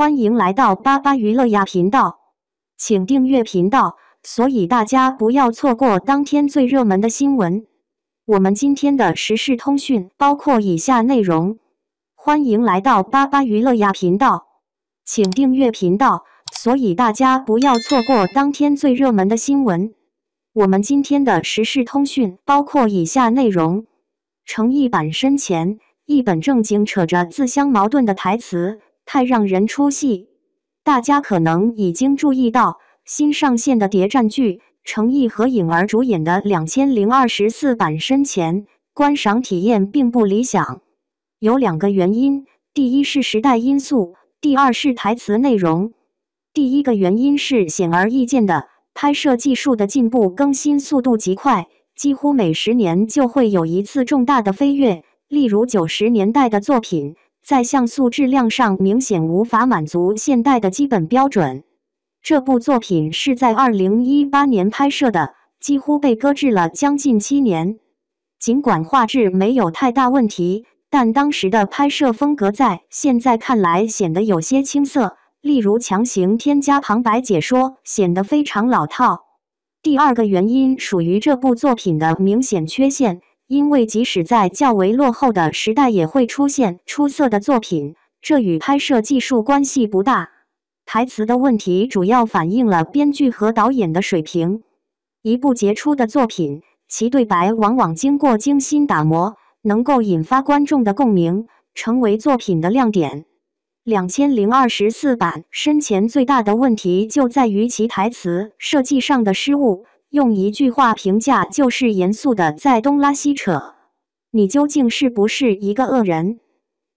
欢迎来到巴巴娱乐呀频道，请订阅频道，所以大家不要错过当天最热门的新闻。我们今天的时事通讯包括以下内容：欢迎来到巴巴娱乐呀频道，请订阅频道，所以大家不要错过当天最热门的新闻。我们今天的时事通讯包括以下内容：诚意版生前一本正经扯着自相矛盾的台词，太让人出戏。大家可能已经注意到，新上线的谍战剧程毅和颖儿主演的2024版生前观赏体验并不理想，有2个原因，第一是时代因素，第二是台词内容。第一个原因是显而易见的，拍摄技术的进步更新速度极快，几乎每10年就会有一次重大的飞跃，例如90年代的作品在像素质量上明显无法满足现代的基本标准。这部作品是在2018年拍摄的，几乎被搁置了将近7年。尽管画质没有太大问题，但当时的拍摄风格在现在看来显得有些青涩，例如强行添加旁白解说，显得非常老套。第二个原因属于这部作品的明显缺陷，因为即使在较为落后的时代也会出现出色的作品，这与拍摄技术关系不大。台词的问题主要反映了编剧和导演的水平。一部杰出的作品，其对白往往经过精心打磨，能够引发观众的共鸣，成为作品的亮点。2024版生前最大的问题就在于其台词设计上的失误，用一句话评价就是严肃的在东拉西扯。你究竟是不是一个恶人？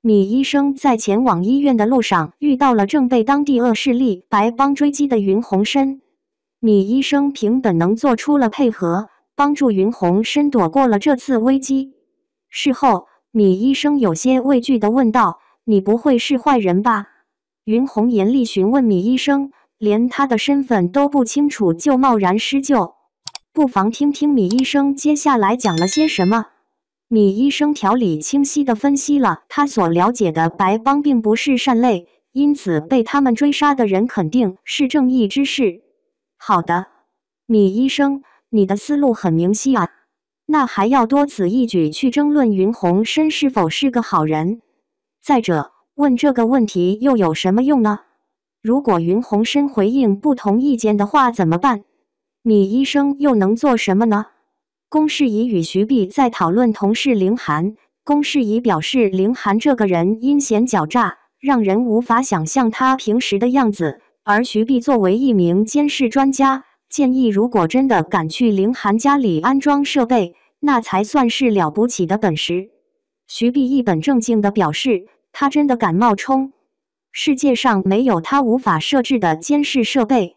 米医生在前往医院的路上遇到了正被当地恶势力白帮追击的云鸿深。米医生凭本能做出了配合，帮助云鸿深躲过了这次危机。事后，米医生有些畏惧地问道：“你不会是坏人吧？”云鸿严厉询问米医生，连他的身份都不清楚就贸然施救。不妨听听米医生接下来讲了些什么。米医生条理清晰地分析了他所了解的白帮并不是善类，因此被他们追杀的人肯定是正义之士。好的，米医生，你的思路很明晰啊，那还要多此一举去争论云鸿深是否是个好人？再者，问这个问题又有什么用呢？如果云鸿深回应不同意见的话怎么办？米医生又能做什么呢？龚世仪与徐碧在讨论同事凌寒，龚世仪表示凌寒这个人阴险狡诈，让人无法想象他平时的样子，而徐碧作为一名监视专家，建议如果真的敢去凌寒家里安装设备，那才算是了不起的本事。徐碧一本正经地表示，他真的敢冒充，世界上没有他无法设置的监视设备。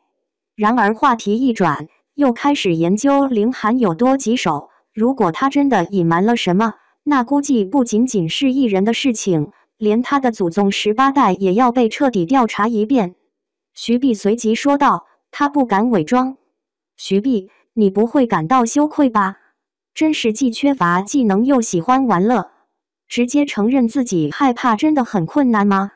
然而话题一转，又开始研究凌寒有多棘手，如果他真的隐瞒了什么，那估计不仅仅是一人的事情，连他的祖宗18代也要被彻底调查一遍。徐碧随即说道，他不敢伪装。徐碧，你不会感到羞愧吧？真是既缺乏技能又喜欢玩乐，直接承认自己害怕真的很困难吗？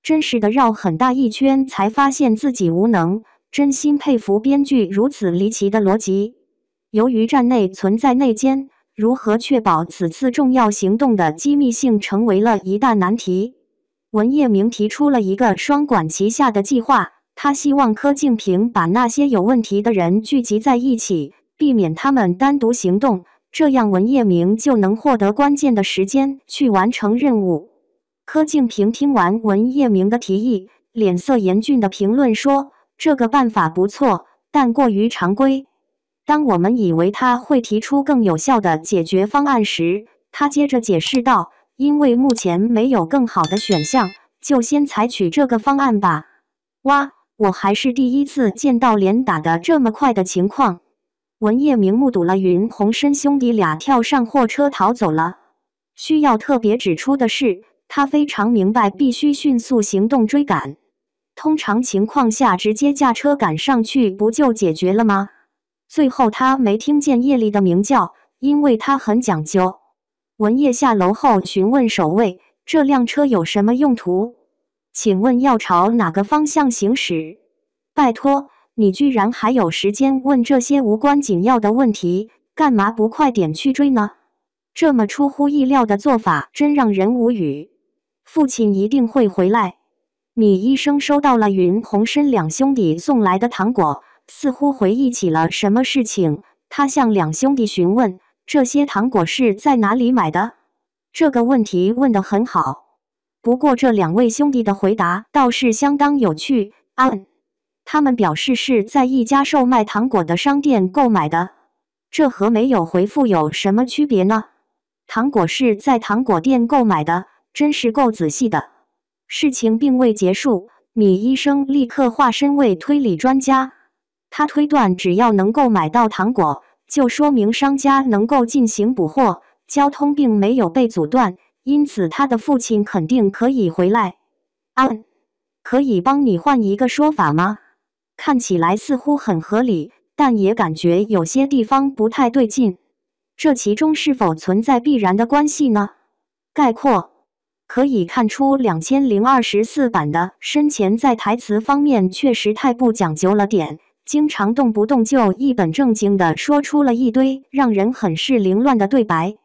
真是的绕很大一圈才发现自己无能，真心佩服编剧如此离奇的逻辑。由于站内存在内奸，如何确保此次重要行动的机密性成为了一大难题。文业明提出了一个双管齐下的计划，他希望柯敬平把那些有问题的人聚集在一起，避免他们单独行动，这样文业明就能获得关键的时间去完成任务。柯敬平听完文业明的提议，脸色严峻地评论说，这个办法不错，但过于常规。当我们以为他会提出更有效的解决方案时，他接着解释道，因为目前没有更好的选项，就先采取这个方案吧。哇，我还是第一次见到连打得这么快的情况。文业明目睹了云鸿深兄弟俩跳上货车逃走了。需要特别指出的是，他非常明白必须迅速行动追赶。通常情况下直接驾车赶上去不就解决了吗？最后他没听见叶丽的鸣叫，因为他很讲究。文业下楼后询问守卫，这辆车有什么用途？请问要朝哪个方向行驶？拜托，你居然还有时间问这些无关紧要的问题，干嘛不快点去追呢？这么出乎意料的做法真让人无语。父亲一定会回来。米医生收到了云红参两兄弟送来的糖果，似乎回忆起了什么事情。他向两兄弟询问，这些糖果是在哪里买的？这个问题问得很好。不过这两位兄弟的回答倒是相当有趣。他们表示是在一家售卖糖果的商店购买的。这和没有回复有什么区别呢？糖果是在糖果店购买的，真是够仔细的。事情并未结束，米医生立刻化身为推理专家。他推断，只要能够买到糖果，就说明商家能够进行补货，交通并没有被阻断，因此他的父亲肯定可以回来。可以帮你换一个说法吗？看起来似乎很合理，但也感觉有些地方不太对劲。这其中是否存在必然的关系呢？概括可以看出2024版的深前在台词方面确实太不讲究了点，经常动不动就一本正经地说出了一堆让人很是凌乱的对白。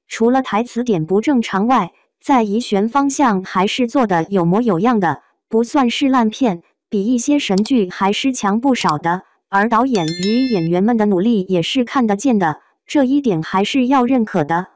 除了台词点不正常外，在疑悬方向还是做得有模有样的，不算是烂片，比一些神剧还是强不少的。而导演与演员们的努力也是看得见的，这一点还是要认可的。